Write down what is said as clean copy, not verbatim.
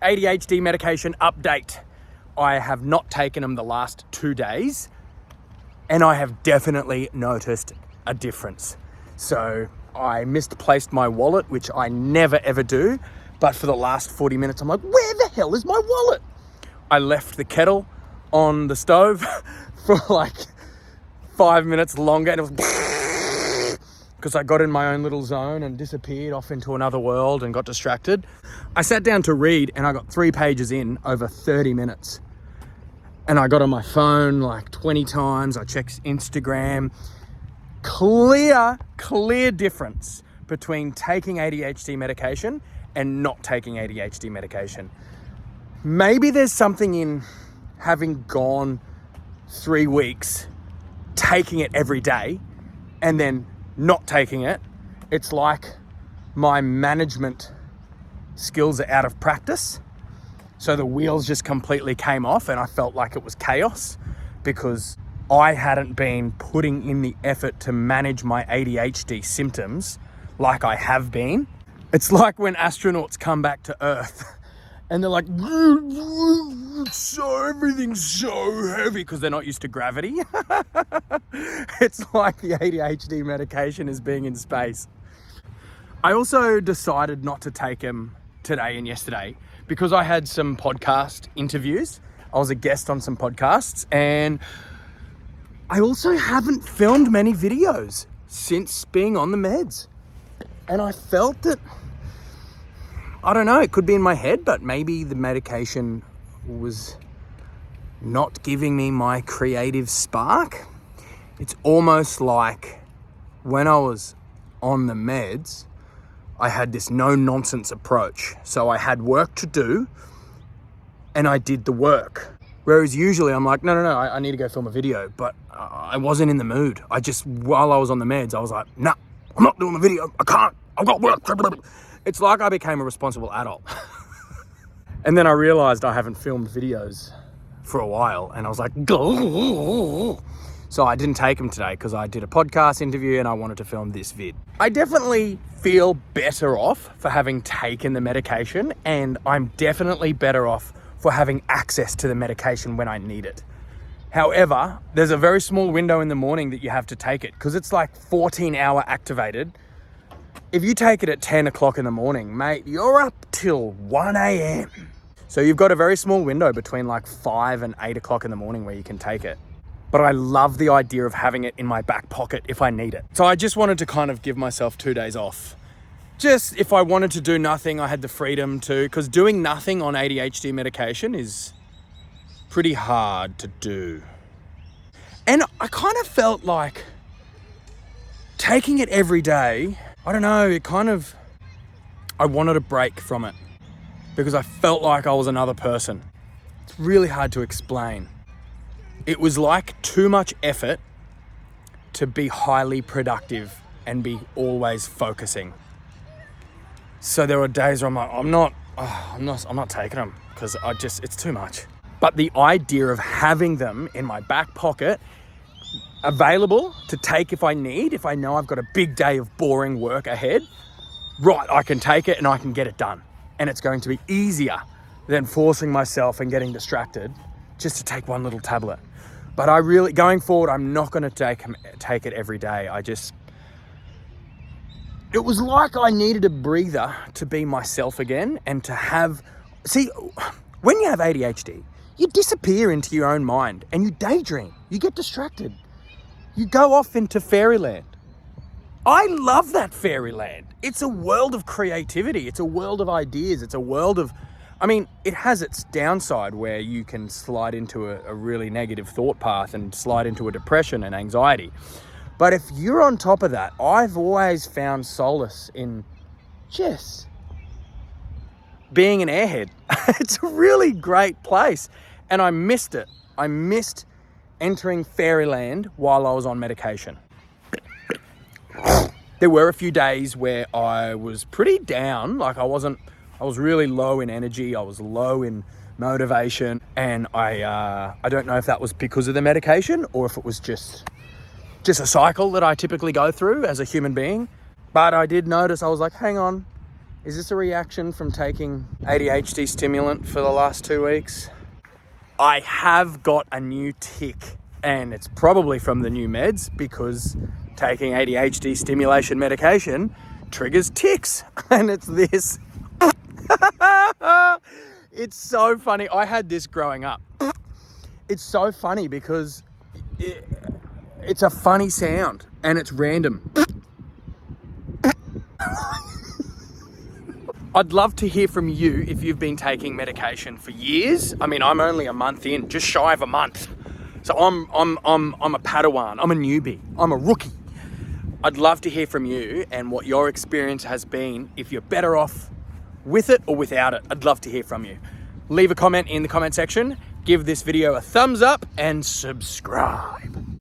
ADHD medication update. I have not taken them the last 2 days, and I have definitely noticed a difference. So I misplaced my wallet, which I never ever do, but for the last 40 minutes, I'm like, where the hell is my wallet? I left the kettle on the stove for like 5 minutes longer, and it was because I got in my own little zone and disappeared off into another world and got distracted. I sat down to read and I got 3 pages in over 30 minutes. And I got on my phone like 20 times. I checked Instagram. Clear difference between taking ADHD medication and not taking ADHD medication. Maybe there's something in having gone 3 weeks, taking it every day, and then not taking it. It's like my management skills are out of practice. So the wheels just completely came off and I felt like it was chaos because I hadn't been putting in the effort to manage my ADHD symptoms like I have been. It's like when astronauts come back to Earth and they're like, so everything's so heavy because they're not used to gravity. It's like the ADHD medication is being in space. I also decided not to take them today and yesterday because I had some podcast interviews. I was a guest on some podcasts, and I also haven't filmed many videos since being on the meds. And I felt that, I don't know, it could be in my head, but maybe the medication was not giving me my creative spark. It's almost like when I was on the meds, I had this no-nonsense approach. So I had work to do, and I did the work. Whereas usually I'm like, no, I need to go film a video. But I wasn't in the mood. While I was on the meds, I was like, nah, I'm not doing the video. I can't. I've got work. It's like I became a responsible adult. And then I realized I haven't filmed videos for a while. And I was like, go. So I didn't take them today because I did a podcast interview and I wanted to film this vid. I definitely feel better off for having taken the medication, and I'm definitely better off for having access to the medication when I need it. However, there's a very small window in the morning that you have to take it because it's like 14-hour activated. If you take it at 10 o'clock in the morning, mate, you're up till 1 a.m. So you've got a very small window between like 5 and 8 o'clock in the morning where you can take it. But I love the idea of having it in my back pocket if I need it. So I just wanted to kind of give myself 2 days off. Just if I wanted to do nothing, I had the freedom to, because doing nothing on ADHD medication is pretty hard to do. And I kind of felt like taking it every day, I don't know, I wanted a break from it because I felt like I was another person. It's really hard to explain. It was like too much effort to be highly productive and be always focusing. So there were days where I'm like, I'm not taking them because it's too much. But the idea of having them in my back pocket, available to take if I know I've got a big day of boring work ahead, right, I can take it and I can get it done. And it's going to be easier than forcing myself and getting distracted just to take one little tablet. But going forward, I'm not going to take it every day. It was like I needed a breather to be myself again and to have... See, when you have ADHD, you disappear into your own mind and you daydream. You get distracted. You go off into fairyland. I love that fairyland. It's a world of creativity. It's a world of ideas. It's a world of... it has its downside where you can slide into a really negative thought path and slide into a depression and anxiety. But if you're on top of that, I've always found solace in just being an airhead. It's a really great place. And I missed it. I missed entering fairyland while I was on medication. There were a few days where I was pretty down. Like I was really low in energy. I was low in motivation. And I don't know if that was because of the medication or if it was just a cycle that I typically go through as a human being. But I did notice, I was like, hang on, Is this a reaction from taking ADHD stimulant for the last 2 weeks? I have got a new tick, and it's probably from the new meds because taking ADHD stimulation medication triggers ticks, and it's this. It's so funny. I had this growing up. It's so funny because it's a funny sound and it's random. I'd love to hear from you if you've been taking medication for years. I mean, I'm only a month in, just shy of a month. So I'm a Padawan, I'm a newbie, I'm a rookie. I'd love to hear from you and what your experience has been, if you're better off with it or without it. I'd love to hear from you. Leave a comment in the comment section, give this video a thumbs up and subscribe.